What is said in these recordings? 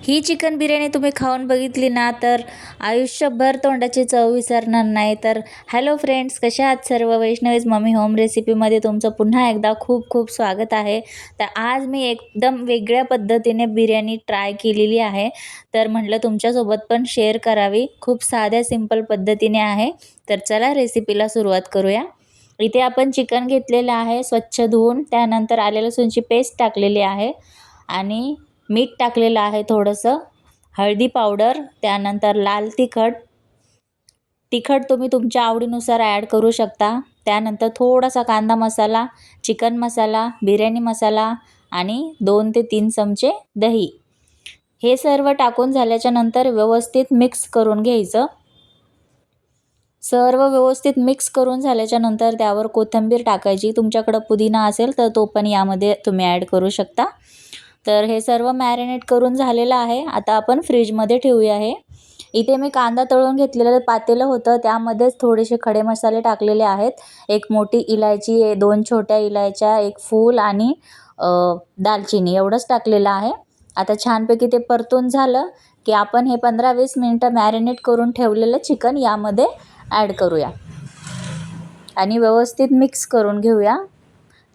ही chicken biryani तुम्ही खाऊन बघितली ना तर आयुष्यभर तोंडाची चव विसरणार नाही. तर हॅलो फ्रेंड्स, कशा आहात सर्व? वैष्णवीज मम्मी होम रेसिपीमध्ये तुमचं पुन्हा एकदा खूप खूप स्वागत आहे. तर आज मी एकदम वेगळ्या पद्धतीने बिर्याणी ट्राय केलेली आहे. तर म्हटलं तुमच्यासोबत पण शेअर करावी. खूप साध्या सिंपल पद्धतीने आहे. तर चला रेसिपीला सुरुवात करूया. इथे आपण चिकन घेतलेलं आहे स्वच्छ धुवून. त्यानंतर आले लसूणची पेस्ट टाकलेली आहे आणि मीठ टाकलेलं आहे थोडंसं, हळदी पावडर, त्यानंतर लाल तिखट तुम्ही तुमच्या आवडीनुसार ॲड करू शकता. त्यानंतर थोडासा कांदा मसाला, चिकन मसाला, बिर्याणी मसाला आणि 2 ते 3 चमचे दही. हे सर्व टाकून झाल्याच्या नंतर व्यवस्थित मिक्स करून घ्यायचं. सर्व व्यवस्थित मिक्स करून झाल्याच्या नंतर त्यावर कोथिंबीर टाकायची. तुमच्याकडं पुदिना असेल तर तो पण यामध्ये तुम्ही ॲड करू शकता. तर हे सर्व मॅरिनेट करून झालेलं आहे. आता आपण फ्रीजमध्ये ठेवूया हे. इथे मी कांदा तळून घेतलेलं पातेलं होतं, त्यामध्येच थोडेसे खडे मसाले टाकलेले आहेत. 1 मोठी इलायची, 2 छोट्या इलायच्या, 1 फूल आणि दालचिनी एवढंच टाकलेलं आहे. आता छानपैकी ते परतून झालं की आपण हे 15-20 मिनिटं मॅरिनेट करून ठेवलेलं चिकन यामध्ये ॲड करूया आणि व्यवस्थित मिक्स करून घेऊया.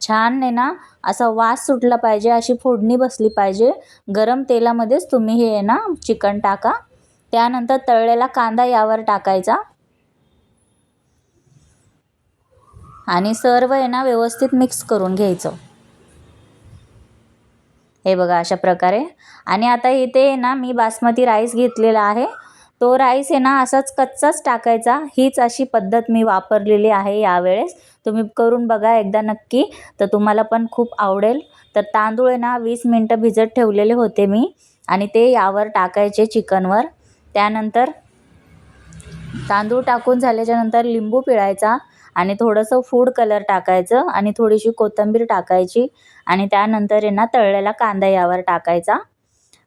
छान आहे ना, असा वास सुटला पाहिजे, अशी फोडणी बसली पाहिजे. गरम तेलामध्येच तुम्ही हे आहे ना चिकन टाका. त्यानंतर तळलेला कांदा यावर टाकायचा आणि सर्व आहे ना व्यवस्थित मिक्स करून घ्यायचं. हे बघा अशा प्रकारे. आणि आता इथे ना मी बासमती राईस घेतलेला आहे. तो राईस आहे ना असाच कच्चाच टाकायचा. हीच अशी पद्धत मी वापरलेली आहे यावेळेस. तुम्ही करून बघा एकदा नक्की, तर तुम्हाला पण खूप आवडेल. तर तांदूळ आहे ना 20 मिनिटं भिजत ठेवलेले होते मी आणि ते यावर टाकायचे चिकनवर. त्यानंतर तांदूळ टाकून झाल्याच्यानंतर लिंबू पिळायचा आणि थोडंसं फूड कलर टाकायचं आणि थोडीशी कोथिंबीर टाकायची आणि त्यानंतर आहे ना तळलेला कांदा यावर टाकायचा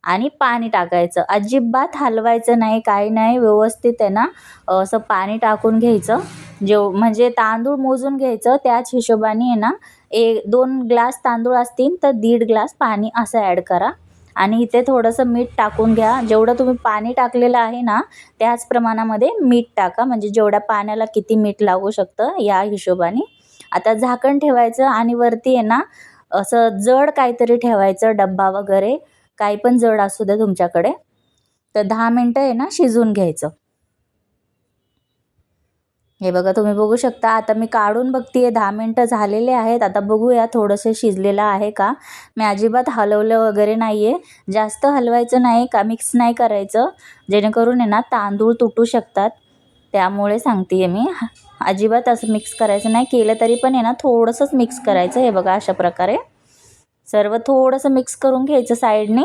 आणि पाणी टाकायचं. अजिबात हलवायचं नाही, काही नाही. व्यवस्थित आहे ना असं पाणी टाकून घ्यायचं. म्हणजे तांदूळ मोजून घ्यायचं, त्याच हिशोबाने आहे ना 2 ग्लास तांदूळ असतील तर 1.5 ग्लास पाणी असं ॲड करा. आणि इथे थोडंसं मीठ टाकून घ्या. जेवढं तुम्ही पाणी टाकलेलं आहे ना त्याच प्रमाणामध्ये मीठ टाका, म्हणजे जेवढ्या पाण्याला किती मीठ लागू शकतं या हिशोबाने. आता झाकण ठेवायचं आणि वरती आहे ना असं जड काहीतरी ठेवायचं, डब्बा वगैरे काही पण जड असू दे तुमच्याकडे. तर 10 मिनटं आहे ना शिजवून घ्यायचं. हे बघा तुम्ही बघू शकता. आता मी काढून बघते 10 मिनटं झालेले आहेत. आता बघूया थोडंसं शिजलेलं आहे का. मी अजिबात हलवलं वगैरे नाही आहे. जास्त हलवायचं नाही का, मिक्स नाही करायचं, जेणेकरून आहे ना तांदूळ तुटू शकतात. त्यामुळे सांगते आहे मी. अजिबात असं मिक्स करायचं नाही. केलं तरी पण आहे ना थोडंसंच मिक्स करायचं. हे बघा अशा प्रकारे सर्व थोडंसं मिक्स करून घ्यायचं साईडने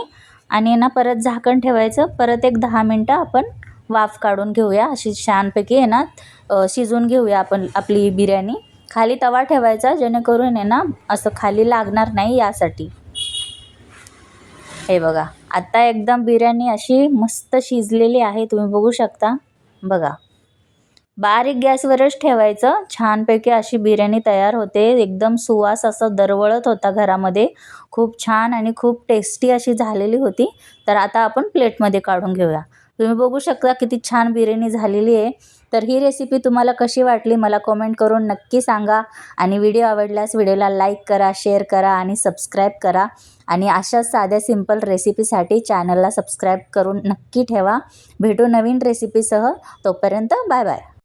आणि ना परत झाकण ठेवायचं. परत एक 10 मिनटं आपण वाफ काढून घेऊया. अशी छानपैकी आहे ना शिजवून घेऊया आपण आपली बिर्याणी. खाली तवा ठेवायचा, जेणेकरून आहे ना असं खाली लागणार नाही यासाठी. हे बघा आता एकदम बिर्याणी अशी मस्त शिजलेली आहे, तुम्ही बघू शकता. बघा बारीक गॅसवरच ठेवायचं. छानपैकी अशी बिर्याणी तयार होते. एकदम सुवास असा दरवळत होता घरामध्ये. खूप छान आणि खूप टेस्टी अशी झालेली होती. तर आता आपण प्लेटमध्ये काढून घेऊया. तुम्ही बघू शकता किती छान बिर्याणी झालेली आहे. तर ही रेसिपी तुम्हाला कशी वाटली मला कमेंट करून नक्की सांगा. आणि व्हिडिओ आवडल्यास व्हिडिओला लाईक करा, शेअर करा आणि सबस्क्राईब करा. आणि अशाच साध्या सिंपल रेसिपीसाठी चॅनलला सबस्क्राईब करून नक्की ठेवा. भेटू नवीन रेसिपीसह. तोपर्यंत बाय बाय.